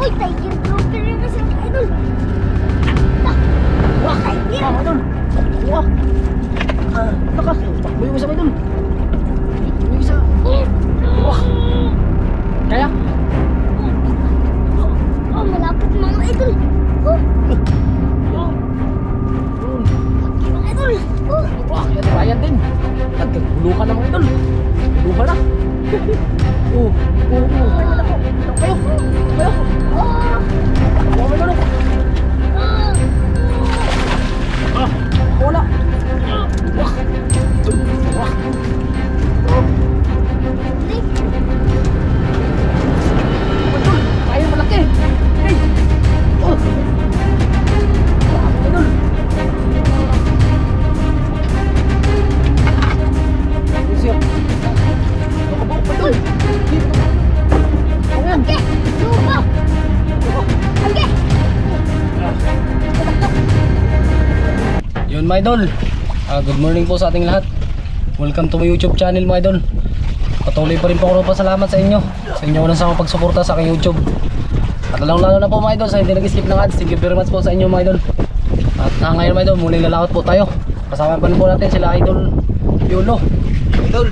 Uy, tiger trooper na kasi mga idol. Wah, tiger. Mga idol. Wah. Nakas. Takbo yung isa mga idol. Yung isa. Wah. Kaya? Oh, malapit mga idol. Oh. Okay mga idol. Oh. Wah, yan Ryan din. Nagkagulukan na mga idol. Gulukan na. Oh. Kayo. Oh. Wala na. Wala. Wah. Wah. Betul. Ayo malaki. Hey. Oh. Betul. Siap. Nakabuk betul. Ayan. Okay. Lupa. Okay. Yun mga idol, good morning po sa ating lahat. Welcome to my YouTube channel mga idol. Patuloy pa rin po ako pasalamat sa inyo. Sa inyo unang sama pagsuporta sa aking YouTube. At lalo na po mga idol sa hindi nag-skip ng ads. Thank you very much po sa inyo mga idol. At ngayon mga idol, muling lalakot po tayo. Kasama pa rin po natin sila idol Yolo. Idol.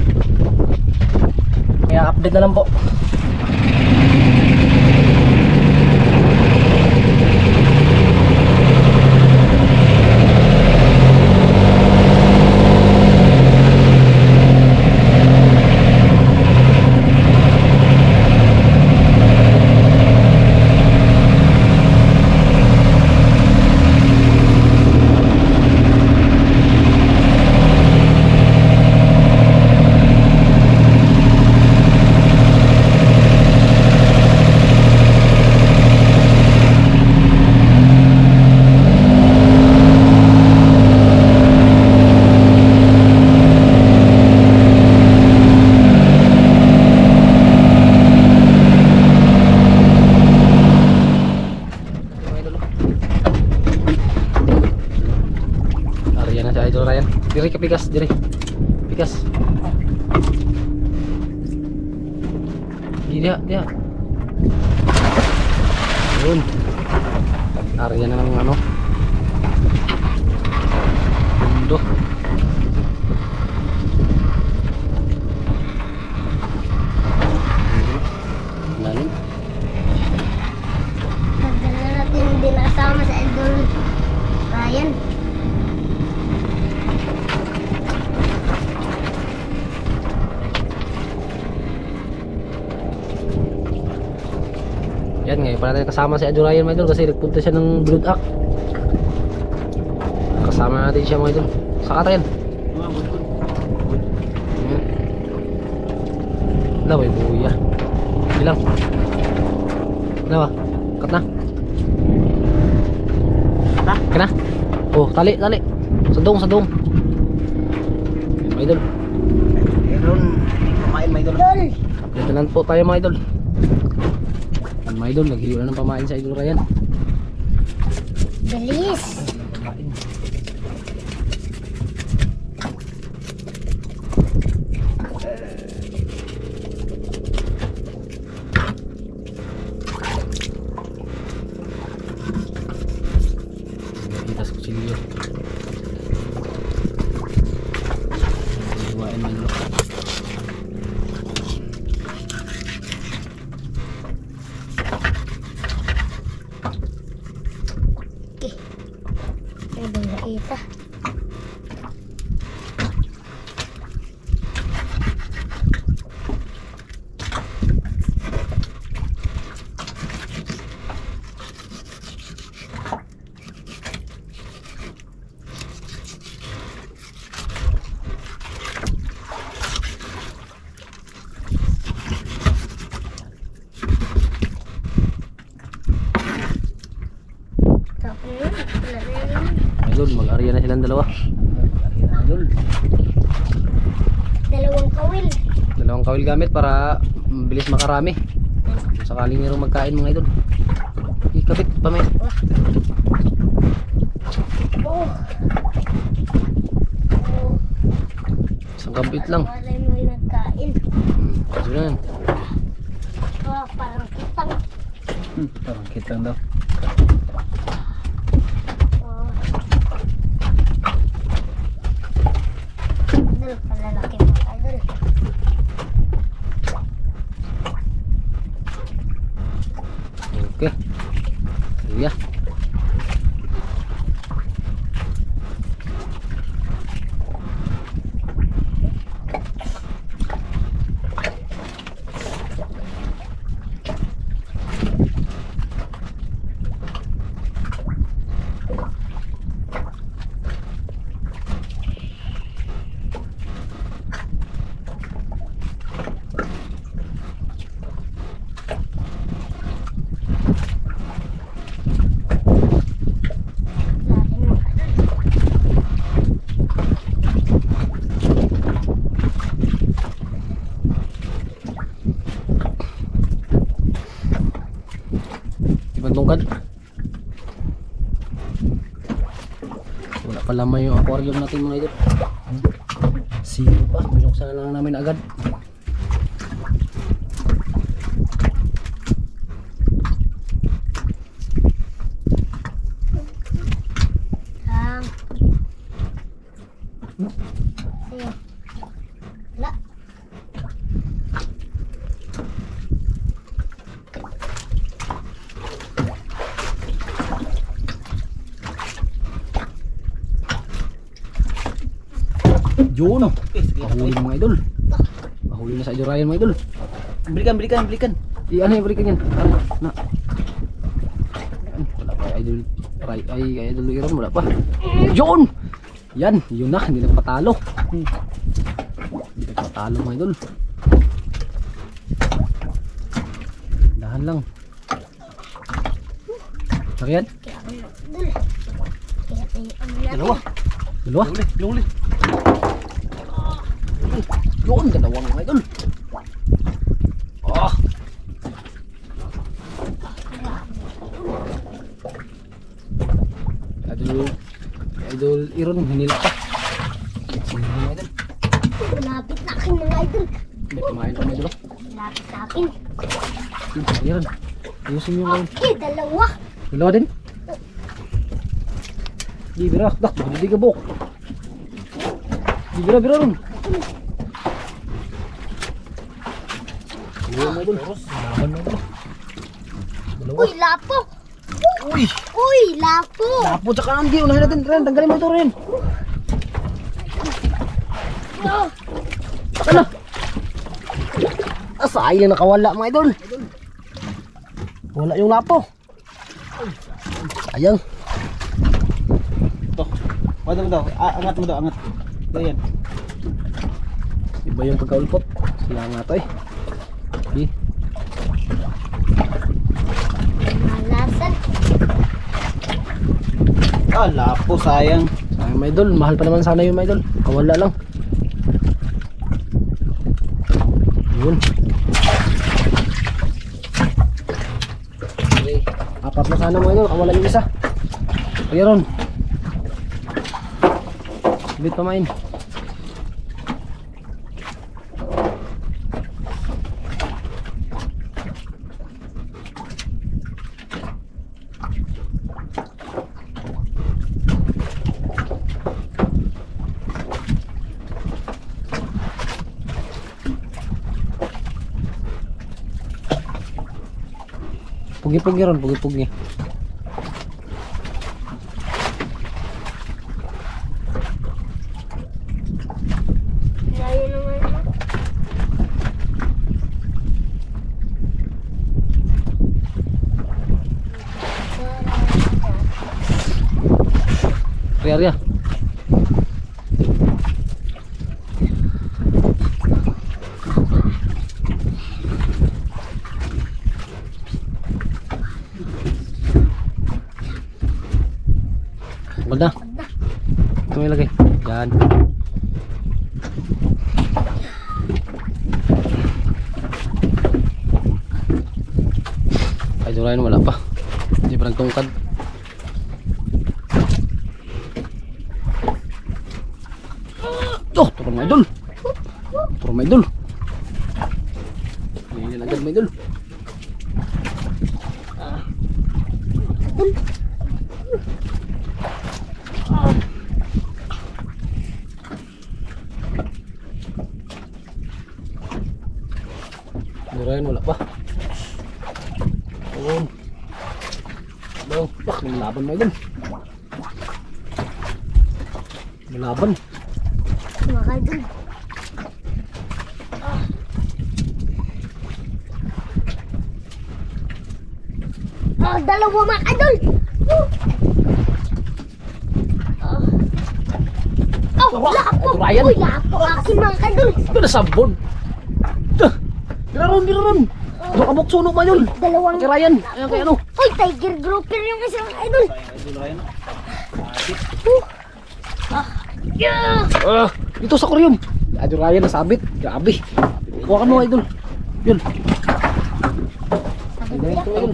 Kaya update na lang po. Diri ka pikas, diri. Pikas. Dia. Yun. Area na ng ano. Mundo. Lalim. Nagdala natin din asama sa idol Ryan. Yan ngayon pala tayo kasama si Idol Ryan mga idol kasi nagpunta siya ng Blood Act. Kasama natin siya mga idol. Saka tayo. Wala ba yung buya? Bilang. Wala ba? Kat na. Kena? Oh tali. Sadong. Mga idol. Meron. Pamain mga idol. Dito lang po tayo mga idol. Mga idol, naghihilo na ng pamain sa Idol Ryan. Bilis. Kita sa kutsilyo. Iwain mga idol. Ita. Idol, mag-area na silang dalawa. Idol. Dalawang kawil gamit para mabilis makarami. Kung sakaling mayroong magkain mga idol. Ikabit pa may. Isang kabit lang. Malay mo yung nagkain. Kasi na yan. Parang kitang. Parang kita daw. Oh. Idol, palalaki mo, idol. Okay. Iya. Lalim mo, idol. Ibang tungkad. Wala pa lamay yung aquarium natin mga idol. Zero pa. Binuksan na lang namin agad. Lang. Sige. Wala. Yun. Mahuli mga idol. Mahuli na sa idol Ryan mga idol. Belikan. Ano yung berikan yan? Ano? Na. Yan. Wala pa idol. Ay idol Iron wala pa. Yun. Yan. Yun na. Hindi nagpatalo. Hindi nagpatalo mga idol. Dahan lang. Sakyan? Kaya ako, idol. Kaya tayo ang lalim. Dalawa. Dalawa? Luli. Yun. Dalawang mga idol. Oh. Idol Iron hinila pa. Sige mga idol. Malapit na akin mga idol. Hindi kumain pa mga idol. Malapit na akin. Iron. Ayusin mo yung Okay, dalawa. dalawa din. Di bira. Dah, hindi ka buk. Di bira ron. Dalawa mga idol. Laban mga idol. Dalawa. Uy, lapo. Uy. Uy, lapo. Lapo tsaka Andy. Unahin natin. Ren, tanggalin mo ito rin. Oh, Ano? Sayang nakawala mga idol. Wala yung lapo. Sayang. Ito. Wala mo daw. Angat mo daw, angat. Ayan. Iba yung pagkaulpot. Sila nga to eh. Di. malasan. Lapo, sayang. Sayang mga idol. Mahal pa naman sana yung mga idol. Kawala lang. Yun. Okay. Apat na sana mga idol. Kawala yung isa. Kaya ron. Bit pa main. Pugi-pugi ron, pugi-pugi. Layo naman. Ria. Ganda. Ito may lagay. Yan. Ay, durain wala pa. Hindi pa nagtungkad. Oh, turun mga idol. Turun mga idol. Hindi agad mga idol. idol. Durayan, wala pa. Ayun. Daw, pak, may laban mo idol. May laban. Mga idol. Dalawa mga idol. Lapo. Durayan. Uy, lapo. Akin mga idol. Ito na sabon. Giraron, giraron. Ito kabok sunog ba yun? Dalawang. Kay Ryan. Ayan kay ano? Uy, tiger grouper yung isang idol. Idol Ryan. Ito sa kuryum. Idol Ryan nasabit. Grabe. Kuha ka mo idol. Yun. Idol ito idol.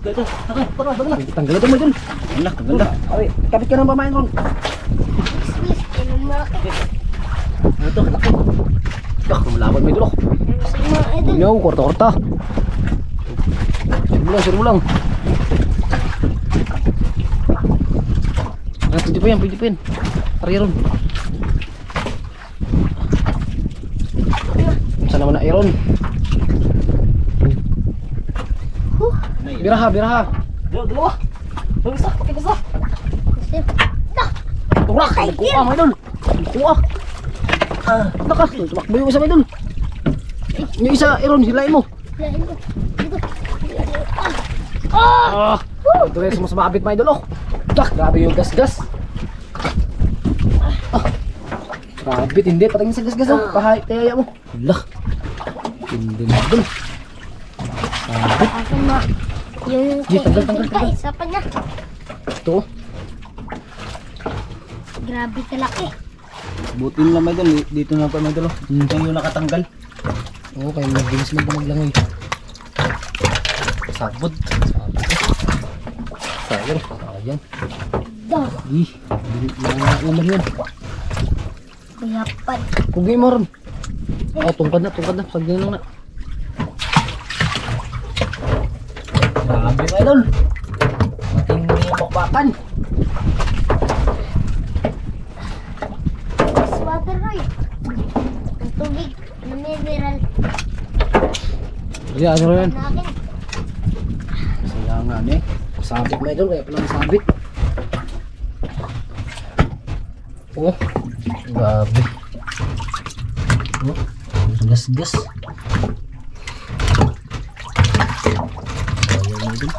Ito. Tara na. Tanggal ito mo idol. Ganda, ganda. Ay, kapit ka ng pamain ron. Swiss, ganun malaki. Ito, laki. Yak, lumalaban mo idol. Sa mga idol. Yo, korta-korta. Sure mo lang. Ah, pwede pa yan, pwede pa yan. Tari ron. Saan naman na iron? Biraha, biraha. Dalawa. Yung isa, pakita isa. Turak, nagkuha mo idol. Nagkuha. Naka, tumakbo yung isa mo idol. Yung isa, iron, hilain mo. Ito rin, sumasabit mo idol. Oh, grabe yung gas-gas. Grabe, hindi. Patingin sa gas-gas. Pahaya mo. Hala. Hindi mo idol. Akin na. Yung Di, tanggal. isa pa niya. Ito. Grabe kalaki. Buti nila may idol. Dito na pa may idol. Ito yung nakatanggal. Oo, kaya mag-games mo pa maglangoy. Sabot. Sayang. Sayang. Dah. Di. Ulam yan. Kuyapan. Kugi mo ron. Oh, tungkad na. Sagdan lang na. Grabe ka idol. Matindi yung bakbakan. Water Roy. Ang tubig na mineral. Iya, ano yan? Nakin. Sayangan eh. Sabit mo idol, kaya pala sabit. Oh, grabe. Oh, gas-gas. Ayan mo idol.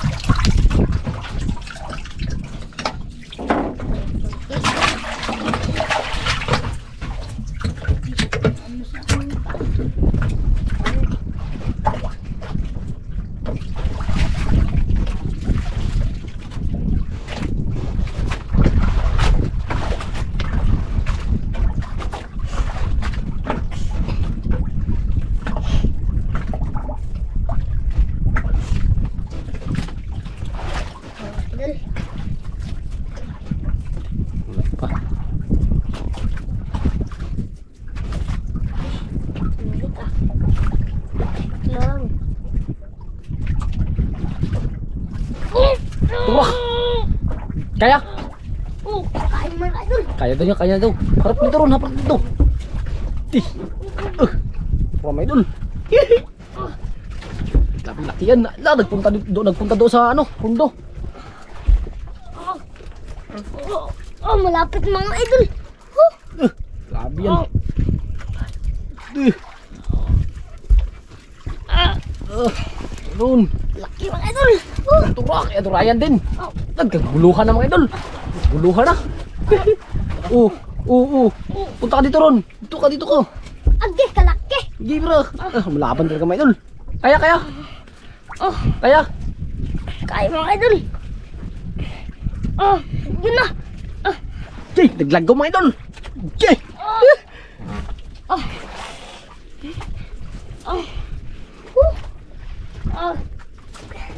Idol. Wala pa. Ulit ah. Lang. Tuwak! Kaya? Kain mga idol. Kaya daw. Harap dito ron, harap dito. Tih. Rama idol. Laki yan. Nagpunta doon sa ano, pundo. Malapit mga idol. Grabe yan. Doon. Laki mga idol. Turak. Ito Ryan din. Nagkaguluhan na mga idol. Guluhan na. Punta ka dito ron. Dito ka. Agi, kalaki. Hindi bro. Malaban talaga mga idol. Kaya. Kaya. Kain mga idol. Yun na. Jay, naglagaw mga idol. Jay.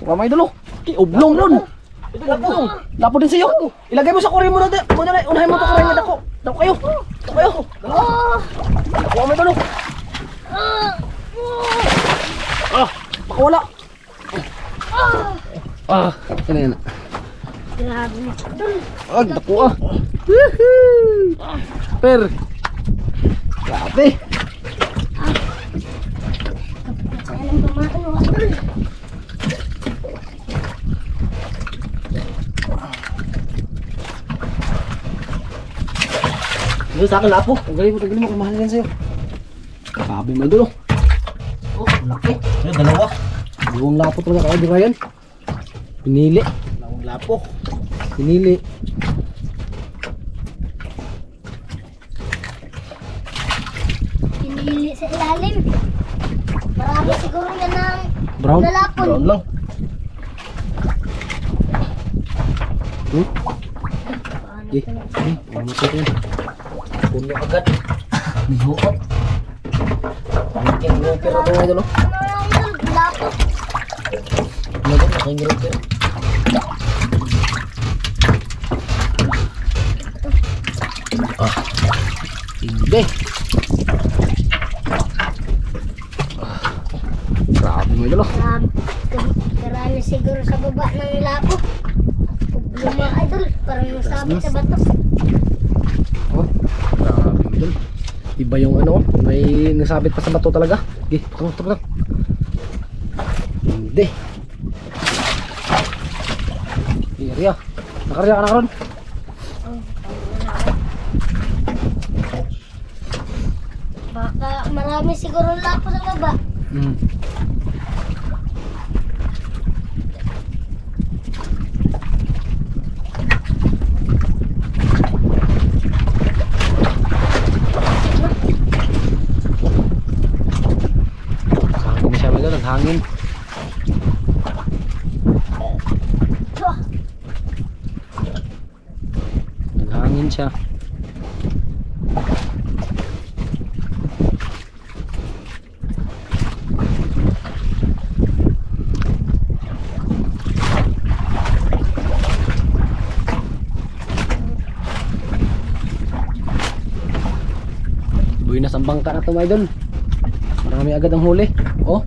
Mga idol oh. Oblong ron. Lapo din sa'yo. Ilagay mo sa kurin mo na. Unahin mo ito kurin na dako. Dako kayo. Kuha mo idol oh. Wala. Ah, ano yan? Grabe na. Idol. Ah, naku ah. Woohoo! Per. Grabe. Saan ang tumakan mo, idol? Ano sa akin lapo? Tanggalin mo, kamahalin yan sa'yo. Grabe mo idol oh. Oh, laki. Ano, dalawa. Dalawang lapo talaga kaya di ba yan? Pinili. Dalawang lapo. Pinili. Pinili sa ilalim. Marami siguro yan ng Brown? lalapon. Brown lang. Hmm? Eh, ano ito yun? Puno agad. Bihukot. Ang groper na ito idol oh. Ano lang, idol? Lalapon. Ano ito? Ang groper. Ah. Hindi. Ah. Grabe mo idol oh. Grabe. Karami siguro sa baba ng lapo. Luma, idol. Parang nasabit sa bato. Oh. Grabe mo idol. Iba yung ano, may nasabit pa sa bato talaga. Okay, tukang lang. Hindi. Area. Nakarya ka na karon. Baka marami siguro lapo sa baba. Hmm. Hangin na siya mga idol, hangin. Hangin siya. Buhay na sa bangka na ito mga idol. Marami agad ang huli. Oh.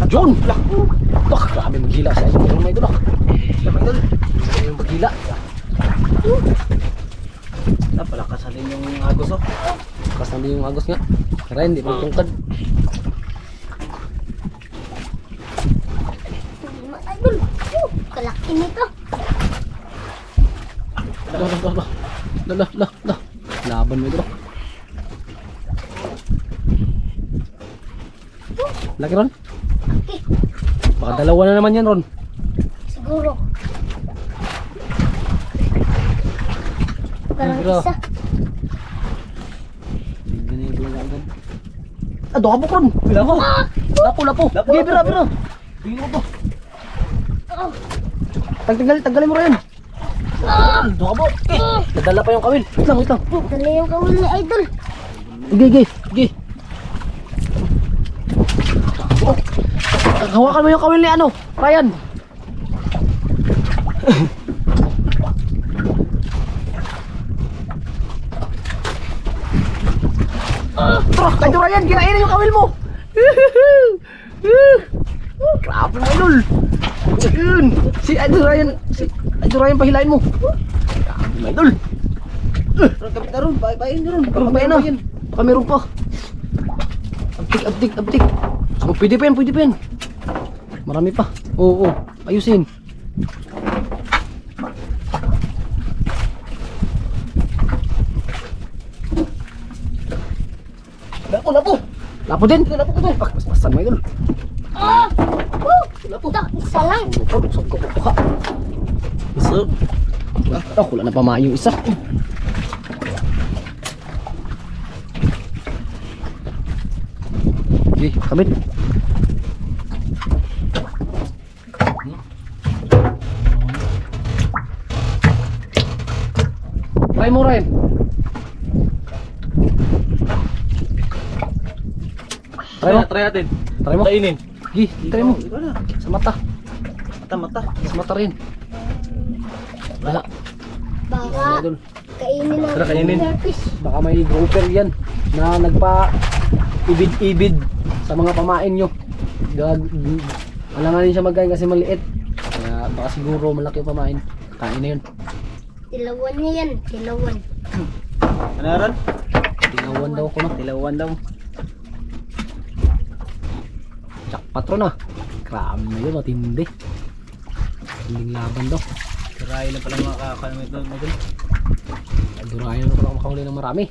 John! Bah, grabe maghila sa idol mga idol. Maghila mga idol. Grabe maghila. Napalakasan din yung agos oh. Kasama yung agos nga. Kaya hindi magtungkad. Luma, idol. Kalaki nito. Lah. Laban mo ito. Laki Ron? Laki. Baka dalawa na naman yan Ron. Siguro. Parang Siguro. isa. Tingnan niyo yung agad. Ah, dokabok Ron. Lapo. Okay, bira. Tingnan mo to. Oh. Tanggalin mo rin. Dokabok. Nadala pa yung kawil. Wait lang. Dali yung kawil ni idol. Sige. Oh. Hawakan mo yung kawil ni ano, Ryan. Tara, ito Ryan, kinain yung kawil mo. Grabe mo idol. Yun. Si Idol Ryan pahilain mo. Grabe mo idol. Kapit na ron, bayin nyo ron. Pabayin na. Baka meron pa. Abtik. Oh, pwede pa yan. Marami pa. Oo. Ayusin. Lapo din. Pas-pasan mo idol. Ito, isa lang. Saan ka pa? Isa. Wala na pa yung isa. Okay, kabit. Try mo Ryan. Try natin. Try mo. Kainin. Gi, try mo. Ikaw na. Sa mata. Mata. Sa mata rin. Wala. Baka Idol. kainin natin Tara, kainin. yung fish. Baka may grouper yan na nagpa ibid-ibid sa mga pamain nyo. Alanganin siya magkain kasi maliit. Kaya baka siguro malaki yung pamain. Kain na yun. Tilawan niya yan. Tilawan. Ano ron? Tingawan daw ko na. Tilawan daw. Tsak patron ah. Grabe na yun, matindi. Matinding laban daw. Karay lang pala mga kakalamit doon. Durayan na pala makahuli ng marami.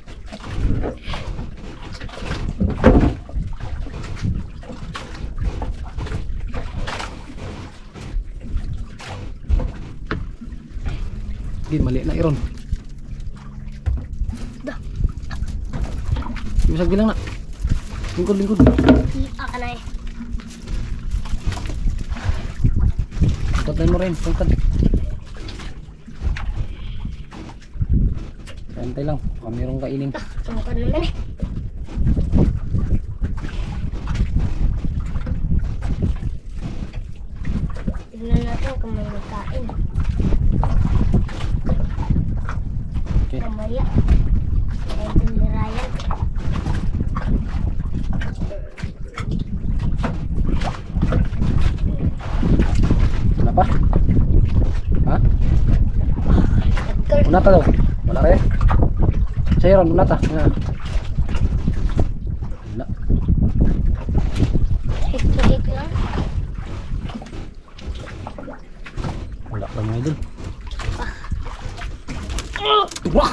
Hindi, mali na iron. Bisag bilang na. Lingkod, lingkod. Hiya ka na eh. Pagkatay mo rin, pagkatay. Santay lang, baka mayroong kainin. Saan ka naman eh. Tignan natin kung may magkain. Okay. Kamaya. Idol ni Ryan. Wala pa? Ha? Nagkal. Unata daw. Wala rin. Sa'yo ron, unata. Nga. Wala. Hit lang. Wala ka mga idol. Turah!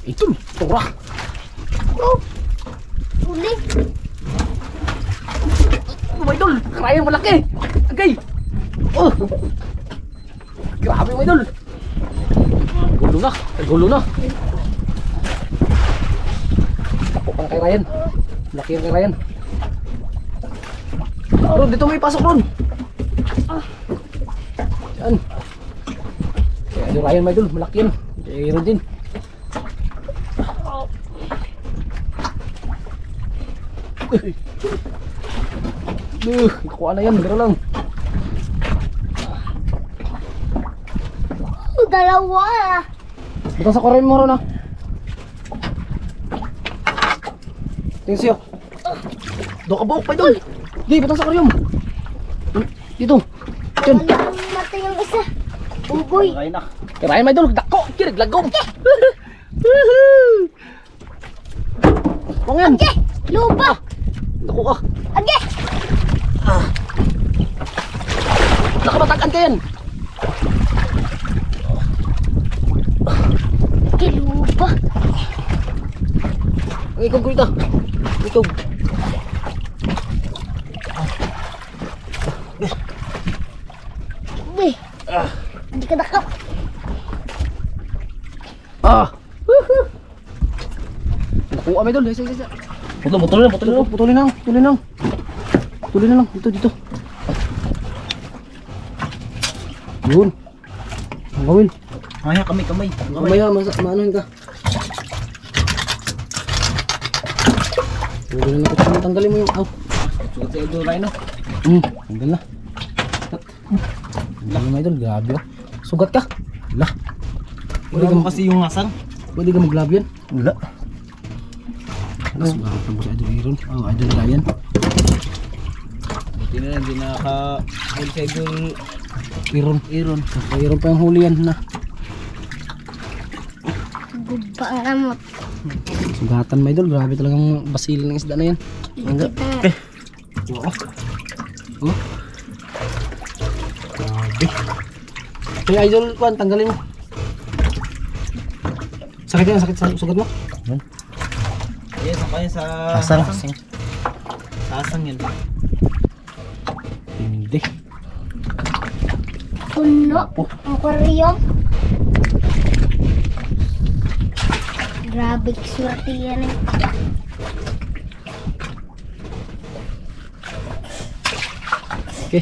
Ito! Turah! Oh! Uli! Oh my idol! Karayang malaki! Agay! Oh! Grabe mga idol! Gulo na! Gulo na! Tapo pa na kay Ryan. Laki yung kay Ryan. Ron, dito may pasok Ron! Diyan! Kaya yung Ryan mga idol, malaki yun. Kaya Ron din. Nakuha na yan, pero lang. Oh, dalawa! Butang sa korin mo ron ah. Tingin siyo. Doon ka buhok pa idol. Di, butang sa korin. Dito. Diyan. Wala nang mata yung isa. Uboy! Karay na. Kirain may idol. Dako. Kirig lagom. Pangan. Age! Lupa! Dako ka. Age! Nakabatakan ka yan. Age, lupa! Ang ikog ko ito. Ikog. Uy! Hindi ka dakap. Ah. Nakuha may idol. Isa. Putulin lang. Putulin lang. Dito. Yun. Ang gawin. Maya, kamay. Mamaya, maanohin ka. Tanggalin mo yung... Aw. Sugat sa idol Ryan, no? Tanggal na. Tanggal na idol, grabe oh. Sugat ka. Wala. Wala mo kasi yung asang. Pwede ka mag-love yan. Wala. Sugat mo si Idol Iron. Oh, Idol Ryan. Buti na hindi nakahuli sa idol Iron. Iron pa yung huli yan na. Guba ang amot. Sugatan mo idol, grabe talagang basil ng isda na yan. Ikit na. Oo. Oh. Grabe. Kaya idol, kuan, tanggalin mo. Sakit yan, sakit sa sugat mo. Yes, ako yan sa Asang. Sa asang yan. Hindi. Puno. Aquarium. Grabe, swerte yan eh. Okay.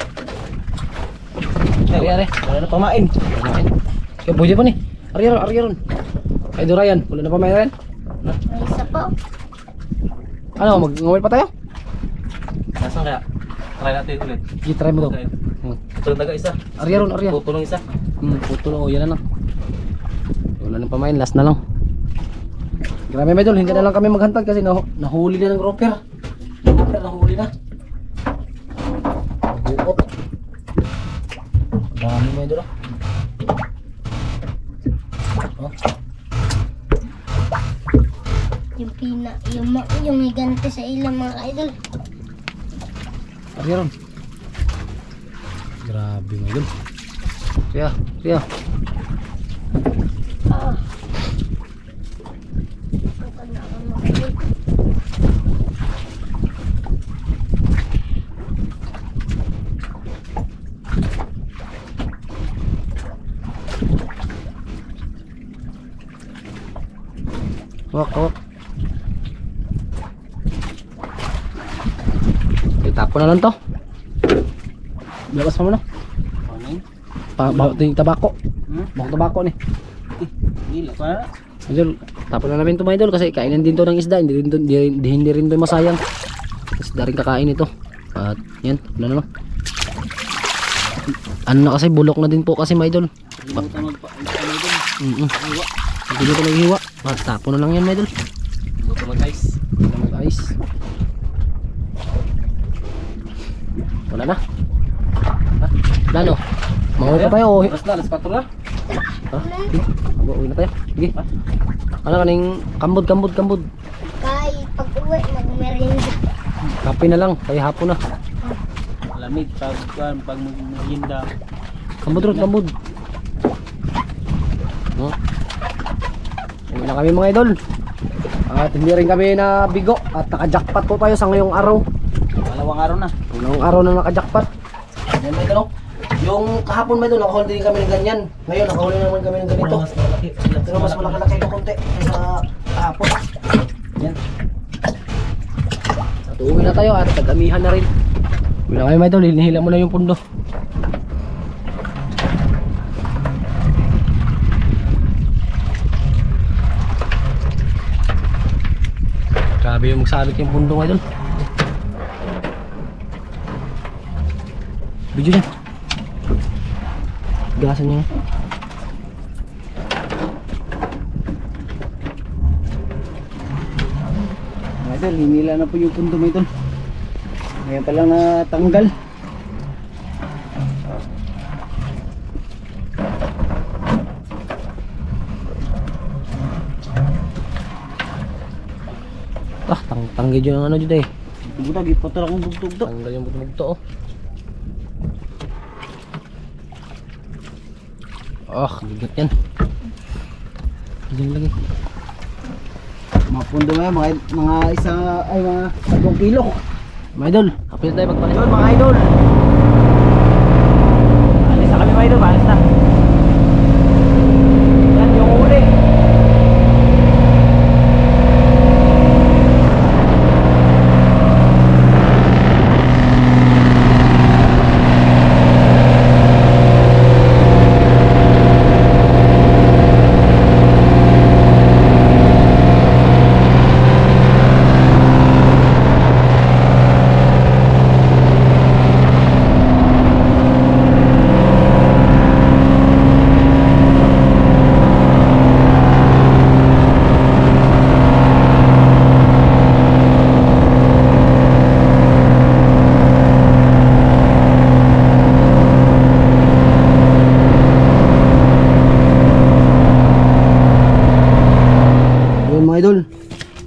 Ari. Wala na pamain. Kaya buhay pa ni. Ari. Idol Ryan, wala na pa may Ryan? May isa pa. Ano, mag-ngawin pa tayo? Nasaan kaya? Try natin ulit. I-try mo daw. Ito na isa. Ari. Tutulong isa. Puto lang, oh, yan na lang. Wala nang pamain, last na lang. Grabe mga idol, hindi na lang kami maghantad kasi nahuli na ng grouper. Grouper nahuli na. Buot. Dami mga idol. Oh. Yung may ganti sa ilang mga idol. Ari ron. Grabe mga idol. Siya. Wak. Itapo na lang to. Labas mo na. Bawa tabako. Bawa tabako ni. Gila pa. Idol, tapon na namin ito mga idol kasi kainan din to ng isda, hindi rin to masayang. Isda rin kakain ito. At yan, wala na lang. Ano na kasi, bulok na din po kasi mga idol. Hindi dito naghiwa. Tapon na lang yan mga idol. Dito mag-ice. Mag-ice. Wala na. Wala no. Mauwi pa tayo. Alas 4 na. Uwi na tayo. Sige. Ano kaning kambod. Kay pag-uwi, mag-merienda. Kape na lang, kaya hapon na. Lamig pag maghinda. Kambod. No? Uwi na kami mga idol. At hindi rin kami na bigo. At naka-jackpot po tayo sa ngayong araw. Dalawang araw na. Unang araw na naka-jackpot. Yan mga idol. Yung kahapon mga idol, nakahuli din kami ng ganyan. Ngayon nakahuli naman kami ng ganito. Pero mas malaki-laki ito konti kaysa kahapon. Yan. At uwi na tayo at tagamihan na rin. Uwi na kayo mga idol, hinihila mo na yung pundo. Grabe yung magsabit yung pundo mga idol. Video niya. Gasan niya. Mga idol, hinila na po yung pundo mga idol. Ngayon pa lang natanggal. Tanggay dyan ang ano dyan eh. Buta, gipotol akong bugtog to. Tanggal yung butog-bugto oh. Bigat yan. Diyan lagi. Mga pundo mga mga 10 kilo. Mga idol, kapit tayo magpalit. Yun mga idol. Alis na kami mga idol, alis na. Yan yung uli.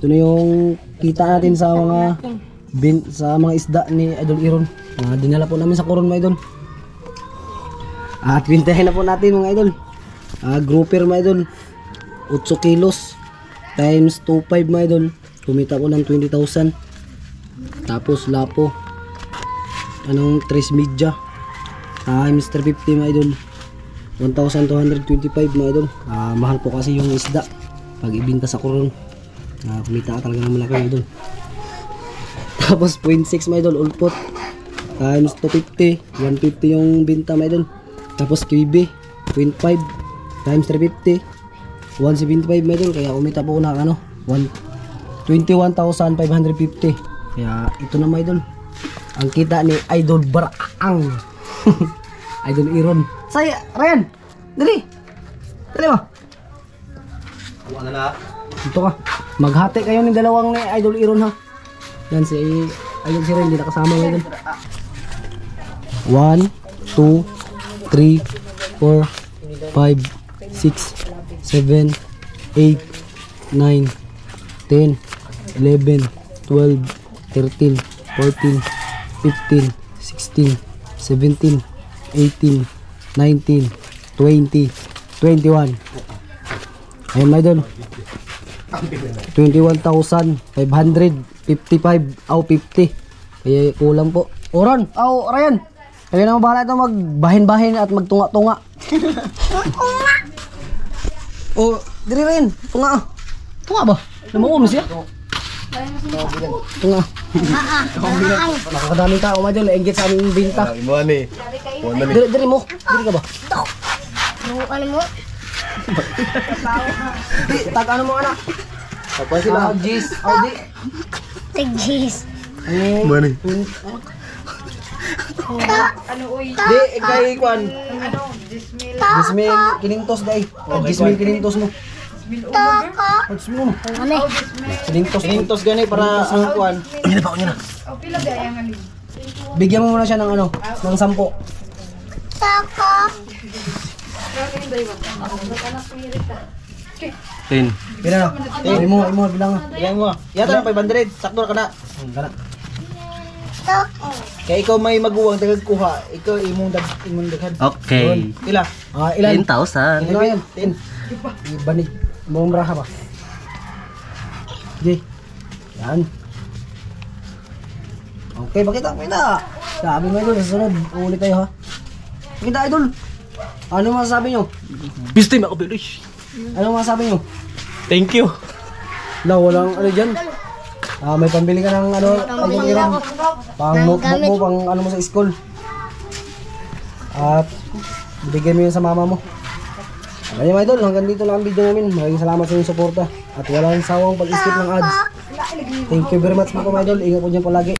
Ito na yung kita natin sa mga isda ni Idol Iron. Dinala po namin sa Coron mga idol. At bintahin na po natin mga idol. Grouper mga idol. 8 kilos times 2.5 mga idol. Kumita po ng 20,000. Tapos lapo. 3 media times 350 mga idol. 1,225 mga idol. Mahal po kasi yung isda pag ibinta sa Coron. Kumita ka talaga ng malaki mga idol. Tapos 0.6 mga idol, ulpot times 250, 150 yung binta mga idol. Tapos kibi 0.5 times 350, 175 mga idol. Kaya kumita po na 21,550. Kaya ito na mga idol ang kita ni Idol Baraang. Idol Iron. Saya Ryan, dali mo. Dito ka. Maghati kayo ng dalawang ni Idol Iron ha. Yan si Idol si Ren, hindi nakasama ngayon. 1, 2, 3, 4, 5, 6, 7, 8, 9, 10, 11, 12, 13, 14, 15, 16, 17, 18, 19, 20, 21. Ayun mga idol. 21,555 aw 50. Kaya kulang po. Oron, Ryan. Kaya naman bahala ito magbahin-bahin at magtunga-tunga. Oh, diri rin. Tunga. Tunga ba? Namuom siya. Tunga. Nakakadaming tao mga idol. Nainggit sa aming binta. Diri mo. Diri ka ba? Ano mo? Di, ano mo anak? Apa sila? Jis. Di. Tigjis. Money. Di, kay Kwan. Gismil kinintos day. Gismil kinintos mo. Gismil mo. Ano eh? Kinintos gani para ang kuan. Yan na pa, yan na. Bigyan mo muna siya ng ng 10. Tin. Pila na? Imo bilang. Yan mo. Yata na 500. Sakto ka na. Kana. Kaya ikaw may maguwang tagad kuha. Ikaw imong daghan. Okay. Ila. Ilan? 10,000. Ano yan? 10. Ibanig. Mong braha ba? Di. Yan. Okay, pakita. Sabi mo idol, sa sunod. Ulit tayo ha. Pakita idol. Ano masasabi nyo? Bistim ako, Biloy. Ano masasabi nyo? Thank you. Walang ano dyan. May pambili ka ng Idol Iron. Pang notebook mo, pang ano mo sa school. At bigyan mo yun sa mama mo. Kaya mga idol, hanggang dito lang ang video namin. Maraming salamat sa inyong suporta. At walang sawang pag-skip ng ads. Thank you very much mga idol. Ingat po dyan palagi.